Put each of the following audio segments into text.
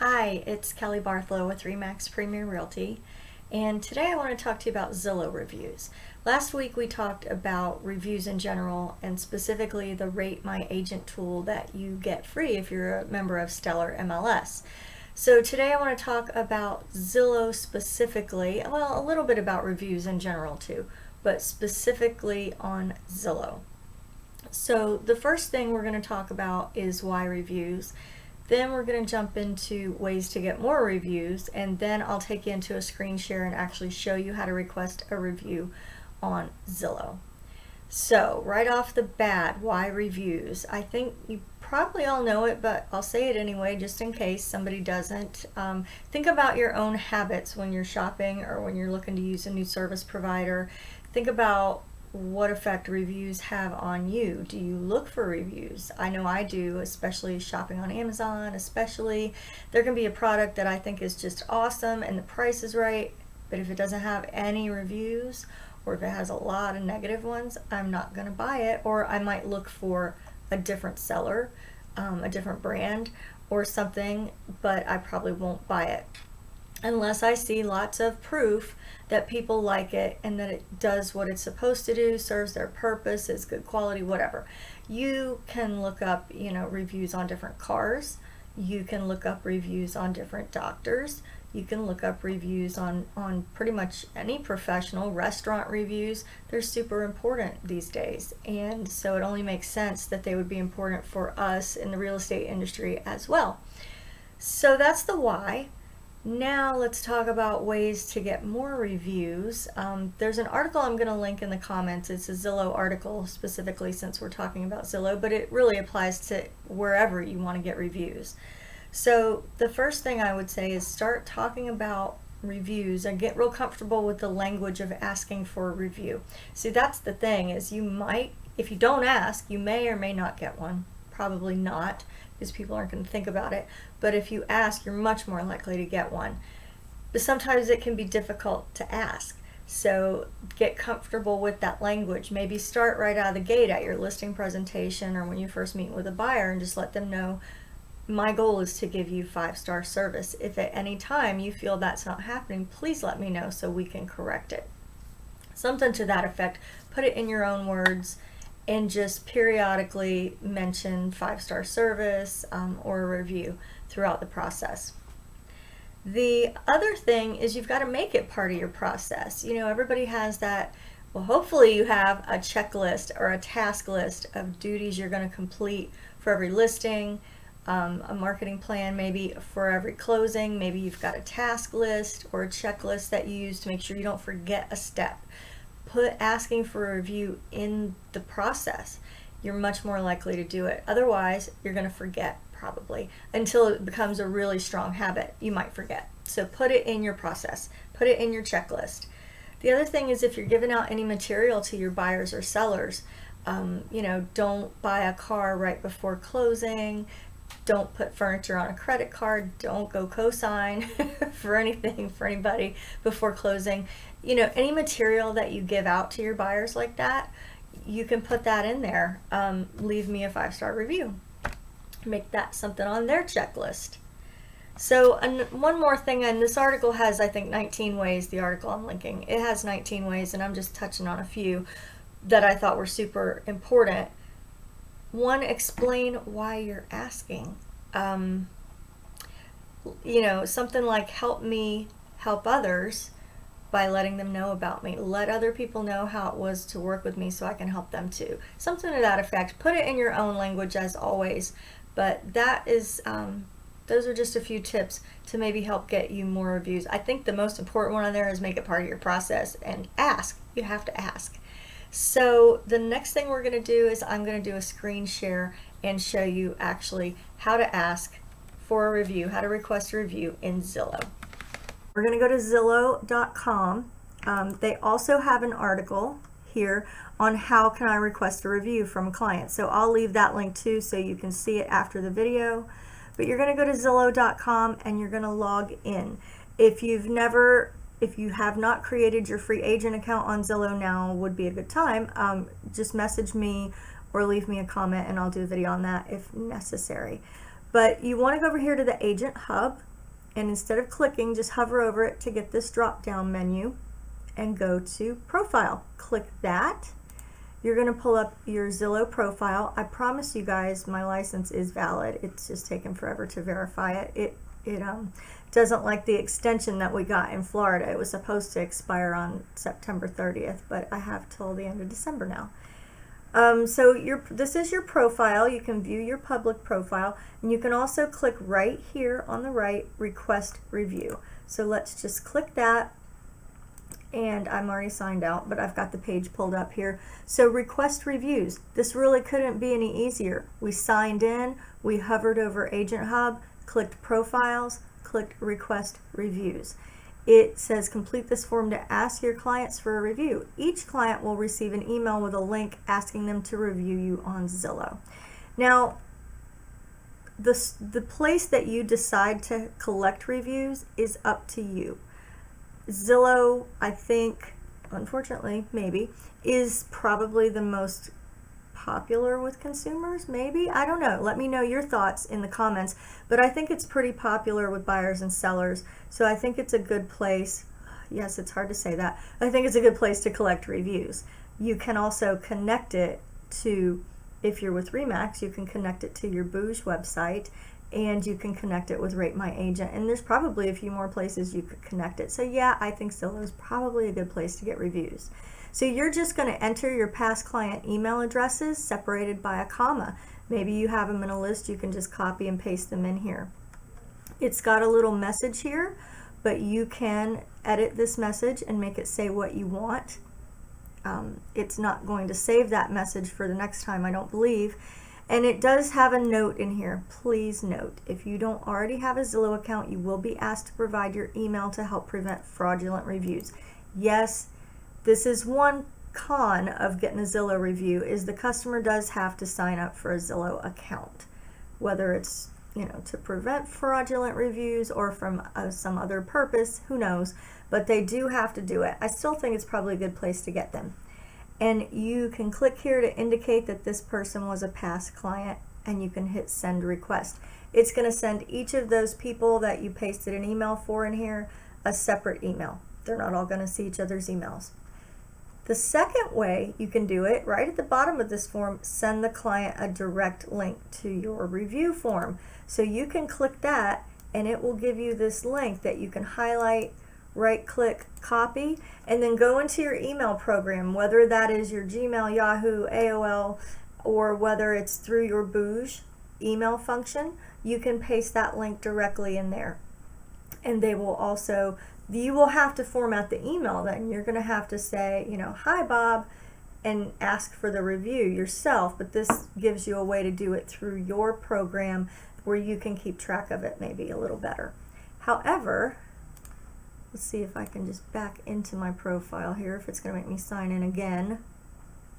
Hi, it's Kelly Barthlow with Remax Premier Realty, and today I want to talk to you about Zillow reviews. Last week we talked about reviews in general and specifically the Rate My Agent tool that you get free if you're a member of Stellar MLS. So today I want to talk about Zillow specifically, well, a little bit about reviews in general too, but specifically on Zillow. So the first thing we're going to talk about is why reviews. Then we're going to jump into ways to get more reviews, and then I'll take you into a screen share and actually show you how to request a review on Zillow. So right off the bat, why reviews? I think you probably all know it, but I'll say it anyway just in case somebody doesn't. Think about your own habits when you're shopping or when you're looking to use a new service provider. Think about what effect reviews have on you. Do you look for reviews? I know I do, especially shopping on Amazon. Especially there can be a product that I think is just awesome and the price is right, but if it doesn't have any reviews or if it has a lot of negative ones, I'm not going to buy it, or I might look for a different seller, a different brand or something, but I probably won't buy it unless I see lots of proof that people like it and that it does what it's supposed to do, serves their purpose, is good quality, whatever. You can look up, reviews on different cars. You can look up reviews on different doctors. You can look up reviews on pretty much any professional. Restaurant reviews, they're super important these days. And so it only makes sense that they would be important for us in the real estate industry as well. So that's the why. Now let's talk about ways to get more reviews. There's an article I'm going to link in the comments. It's a Zillow article specifically since we're talking about Zillow, but it really applies to wherever you want to get reviews. So the first thing I would say is start talking about reviews and get real comfortable with the language of asking for a review. See, that's the thing, is you might, if you don't ask, you may or may not get one. Probably not, because people aren't going to think about it. But if you ask, you're much more likely to get one. But sometimes it can be difficult to ask. So get comfortable with that language. Maybe start right out of the gate at your listing presentation or when you first meet with a buyer and just let them know, my goal is to give you 5-star service. If at any time you feel that's not happening, please let me know so we can correct it. Something to that effect. Put it in your own words and just periodically mention 5-star service or a review throughout the process. The other thing is you've got to make it part of your process. Everybody has that, well, hopefully you have a checklist or a task list of duties you're going to complete for every listing, a marketing plan maybe for every closing. Maybe you've got a task list or a checklist that you use to make sure you don't forget a step. Put asking for a review in the process. You're much more likely to do it. Otherwise, you're going to forget probably until it becomes a really strong habit. You might forget. So put it in your process. Put it in your checklist. The other thing is if you're giving out any material to your buyers or sellers, don't buy a car right before closing. Don't put furniture on a credit card. Don't go co-sign for anything for anybody before closing. Any material that you give out to your buyers like that, you can put that in there. Leave me a 5-star review. Make that something on their checklist. So one more thing, and this article has, I think, 19 ways, the article I'm linking. It has 19 ways, and I'm just touching on a few that I thought were super important. One, explain why you're asking. Something like help me help others by letting them know about me. Let other people know how it was to work with me so I can help them too. Something to that effect. Put it in your own language as always, but that is, those are just a few tips to maybe help get you more reviews. I think the most important one on there is make it part of your process and ask. You have to ask. So the next thing we're going to do is I'm going to do a screen share and show you actually how to ask for a review, how to request a review in Zillow. We're going to go to Zillow.com. They also have an article here on how can I request a review from a client. So I'll leave that link too so you can see it after the video. But you're going to go to Zillow.com and you're going to log in. If you have not created your free agent account on Zillow, now would be a good time. Just message me or leave me a comment and I'll do a video on that if necessary. But you want to go over here to the Agent Hub and instead of clicking, just hover over it to get this drop down menu and go to Profile. Click that. You're going to pull up your Zillow profile. I promise you guys my license is valid. It's just taken forever to verify it. It doesn't like the extension that we got in Florida. It was supposed to expire on September 30th, but I have till the end of December now. So this is your profile. You can view your public profile, and you can also click right here on the right, Request Review. So let's just click that. And I'm already signed out, but I've got the page pulled up here. So request reviews. This really couldn't be any easier. We signed in, we hovered over Agent Hub, clicked profiles, clicked request reviews. It says complete this form to ask your clients for a review. Each client will receive an email with a link asking them to review you on Zillow. Now, the place that you decide to collect reviews is up to you. Zillow, I think, unfortunately, maybe, is probably the most popular with consumers, maybe? I don't know. Let me know your thoughts in the comments. But I think it's pretty popular with buyers and sellers, so I think it's a good place. Yes, it's hard to say that. I think it's a good place to collect reviews. You can also connect it to, if you're with RE/MAX, you can connect it to your Booge website, and you can connect it with Rate My Agent, and there's probably a few more places you could connect it. So yeah, I think Zillow is probably a good place to get reviews. So you're just going to enter your past client email addresses separated by a comma. Maybe you have them in a list, you can just copy and paste them in here. It's got a little message here, but you can edit this message and make it say what you want. It's not going to save that message for the next time, I don't believe. And it does have a note in here. Please note, if you don't already have a Zillow account, you will be asked to provide your email to help prevent fraudulent reviews. Yes, this is one con of getting a Zillow review, is the customer does have to sign up for a Zillow account. Whether it's, to prevent fraudulent reviews or from some other purpose, who knows, but they do have to do it. I still think it's probably a good place to get them. And you can click here to indicate that this person was a past client, and you can hit send request. It's going to send each of those people that you pasted an email for in here a separate email. They're not all going to see each other's emails. The second way you can do it, right at the bottom of this form, send the client a direct link to your review form. So you can click that, and it will give you this link that you can highlight, right click, copy, and then go into your email program, whether that is your Gmail, Yahoo, AOL, or whether it's through your Booge email function. You can paste that link directly in there. And they will also, you will have to format the email then. You're going to have to say, hi Bob, and ask for the review yourself, but this gives you a way to do it through your program where you can keep track of it maybe a little better. However, let's see if I can just back into my profile here, if it's going to make me sign in again.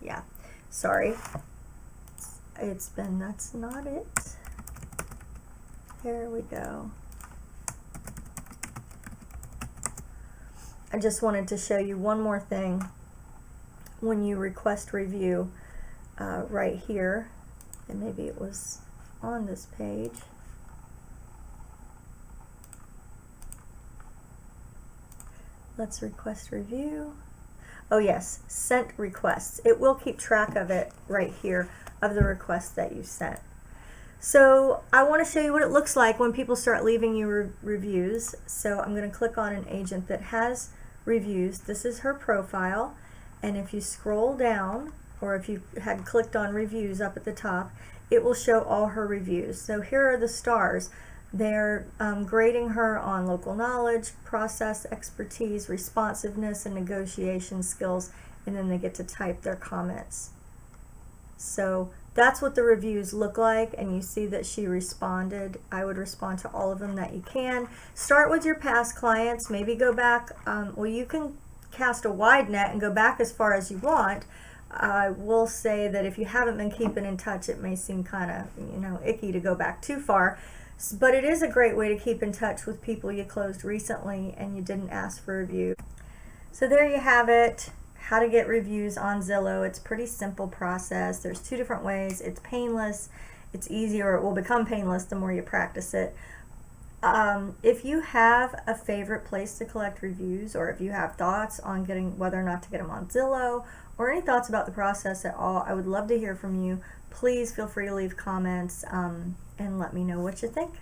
Yeah, sorry. That's not it. There we go. I just wanted to show you one more thing. When you request review, right here, and maybe it was on this page. Let's request review. Oh yes, sent requests. It will keep track of it right here, of the requests that you sent. So I want to show you what it looks like when people start leaving you reviews. So I'm going to click on an agent that has reviews. This is her profile, and if you scroll down, or if you had clicked on reviews up at the top, it will show all her reviews. So here are the stars. They're grading her on local knowledge, process expertise, responsiveness, and negotiation skills, and then they get to type their comments. So that's what the reviews look like, and you see that she responded. I would respond to all of them that you can. Start with your past clients, maybe go back, well, you can cast a wide net and go back as far as you want. I will say that if you haven't been keeping in touch, it may seem kind of, icky to go back too far. But it is a great way to keep in touch with people you closed recently and you didn't ask for a review. So there you have it, how to get reviews on Zillow. It's a pretty simple process. There's two different ways. It's painless, it's easy, or it will become painless the more you practice it. If you have a favorite place to collect reviews, or if you have thoughts on getting whether or not to get them on Zillow, or any thoughts about the process at all, I would love to hear from you. Please feel free to leave comments and let me know what you think.